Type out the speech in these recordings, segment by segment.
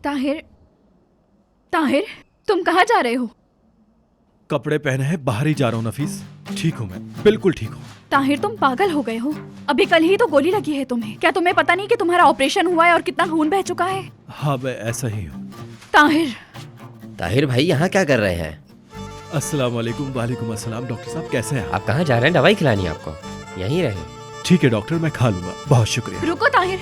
ताहिर, ताहिर, तुम कहाँ जा रहे हो? कपड़े पहने हैं, बाहर ही जा रहा हूँ नफीस। ठीक हूँ मैं, बिल्कुल ठीक हूँ। ताहिर, तुम पागल हो गए हो। अभी कल ही तो गोली लगी है तुम्हें। क्या तुम्हें पता नहीं कि तुम्हारा ऑपरेशन हुआ है और कितना खून बह चुका है? हाँ, मैं ऐसा ही हूँ। ताहिर, ताहिर भाई यहाँ क्या कर रहे हैं? अस्सलाम वालेकुम। वालेकुम अस्सलाम। डॉक्टर साहब कैसे हैं आप कहाँ जा रहे हैं? दवाई खिलानी है आपको? यहीं रहे। ठीक है डॉक्टर, मैं खा लूंगा। बहुत शुक्रिया। रुको ताहिर।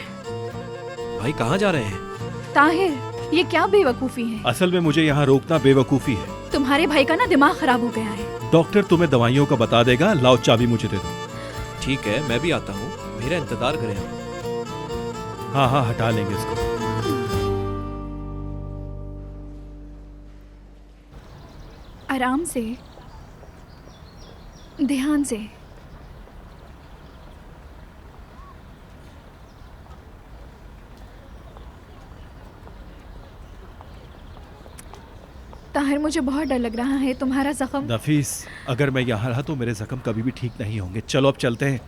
भाई कहाँ जा रहे हैं? ताहिर, ये क्या बेवकूफी है? असल में मुझे यहाँ रोकना बेवकूफ़ी है। तुम्हारे भाई का ना दिमाग खराब हो गया है। डॉक्टर तुम्हें दवाइयों का बता देगा। लाओ चाबी मुझे दे दो। ठीक है, मैं भी आता हूँ, मेरा इंतजार करें आप। हाँ हाँ, हटा लेंगे इसको। आराम से, ध्यान से। ताहिर, मुझे बहुत डर लग रहा है। तुम्हारा जख्म। नफीस, अगर मैं यहाँ रहा तो मेरे जख्म कभी भी ठीक नहीं होंगे। चलो अब चलते हैं।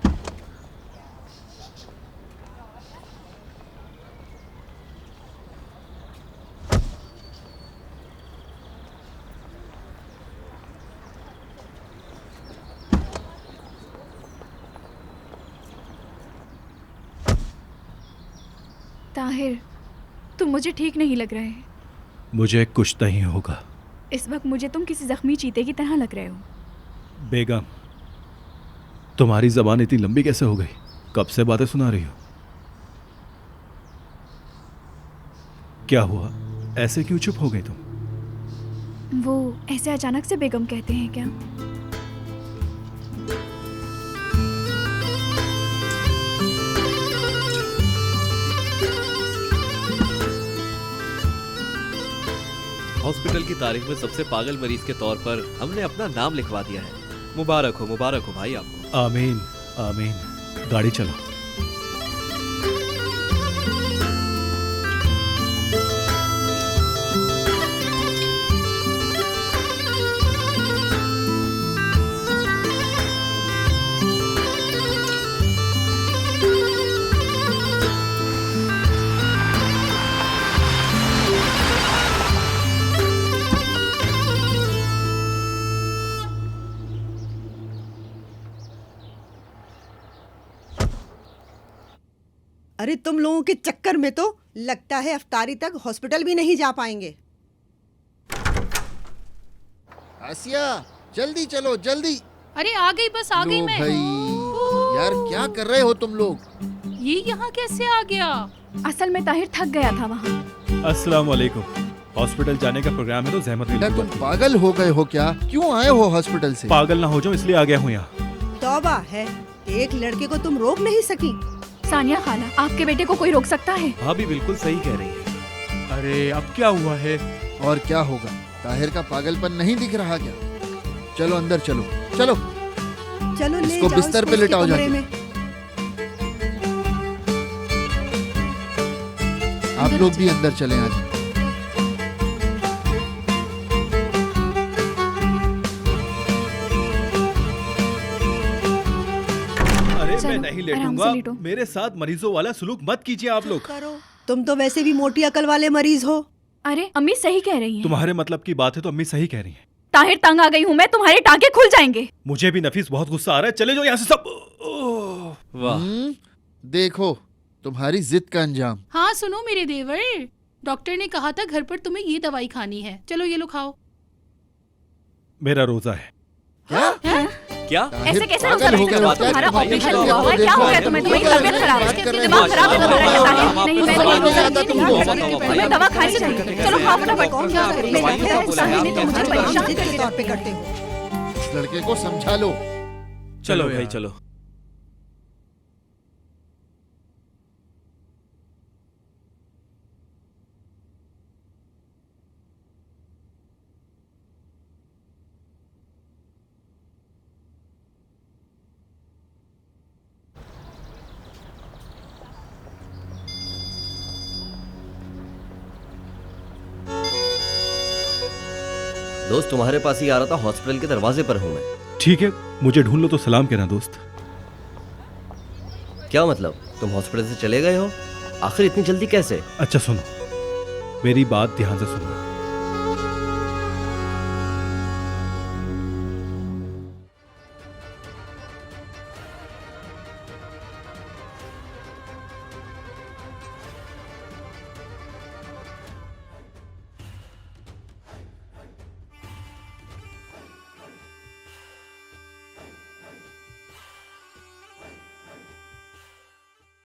ताहिर, तुम मुझे ठीक नहीं लग रहे। मुझे कुछ नहीं होगा। इस वक्त मुझे तुम किसी जख्मी चीते की तरह लग रहे हो। बेगम, तुम्हारी जबान इतनी लंबी कैसे हो गई? कब से बातें सुना रही हो? क्या हुआ? ऐसे क्यों चुप हो गई तुम? वो ऐसे अचानक से बेगम कहते हैं क्या? हॉस्पिटल की तारीख में सबसे पागल मरीज के तौर पर हमने अपना नाम लिखवा दिया है। मुबारक हो भाई आपको। आमीन आमीन। गाड़ी चलो। अरे तुम लोगों के चक्कर में तो लगता है अफ्तारी तक हॉस्पिटल भी नहीं जा पाएंगे। आसिया, जल्दी चलो जल्दी। अरे आ गई, बस आ गई लो मैं। भाई, यार क्या कर रहे हो तुम लोग? ये यहाँ कैसे आ गया? असल में ताहिर थक गया था वहाँ। अस्सलाम वालेकुम। हॉस्पिटल जाने का प्रोग्राम है तो जहमत नहीं बेटा तुम लूंगा। पागल हो गए हो क्या? क्यों आए हो हॉस्पिटल से? पागल ना हो जाओ इसलिए आ गया हूँ यहाँ। तौबा है, एक लड़के को तुम रोक नहीं सकी। सानिया खाला, आपके बेटे को कोई रोक सकता है? भाभी बिल्कुल सही कह रही है। अरे अब क्या हुआ है? और क्या होगा? ताहिर का पागलपन नहीं दिख रहा क्या? चलो अंदर चलो, चलो चलो ले इसको जाओ बिस्तर पे इसको लिटाओ इसके जाके। कमरे में। आप लोग भी अंदर चले आज। अरे मैं चलो, नहीं आराम लेटूंगा। से लेटो। मेरे साथ मरीजों वाला सुलूक मत कीजिए आप लोग। करो, तुम तो वैसे भी मोटी अकल वाले मरीज हो। अरे अम्मी सही कह रही हैं। तुम्हारे मतलब की बात है तो अम्मी सही कह रही हैं। ताहिर, तंग आ गई हूँ मैं, तुम्हारे टांके खुल जाएंगे। मुझे भी नफीस बहुत गुस्सा आ रहा है। चले जाओ यहाँ से सब। ओह। वाह, देखो तुम्हारी जिद का अंजाम। हाँ सुनो मेरे देवर, डॉक्टर ने कहा था घर पर तुम्हें ये दवाई खानी है। चलो ये लो खाओ। मेरा रोजा है। क्या? क्या? ऐसे कैसे हो पागल हो सकता गए हो है? क्या? तुम्हारा भाई, ऑपरेशन देखो, हुआ हुआ है, क्या देखो, हो गया तुम्हें? तुम्हारी तबीयत खराब है, देखो, दिमाग खराब है तुम्हारा। ताहिर, नहीं मैं नहीं रोजा आता रखती तुमको। हूँ। तुम्हें दवा खानी चाहिए। चलो खाओ फटाफट। कौन क्या करे? मेरे सामने ने तो मुझे परेशान जिद करके के तौर पे रख दिया। करते हो। इस लड़के को समझा लो। चलो भाई चलो। दोस्त तुम्हारे पास ही आ रहा था, हॉस्पिटल के दरवाजे पर हूँ मैं। ठीक है, मुझे ढूंढ लो तो सलाम कहना दोस्त। क्या मतलब? तुम हॉस्पिटल से चले गए हो? आखिर इतनी जल्दी कैसे? अच्छा सुनो, मेरी बात ध्यान से सुनना।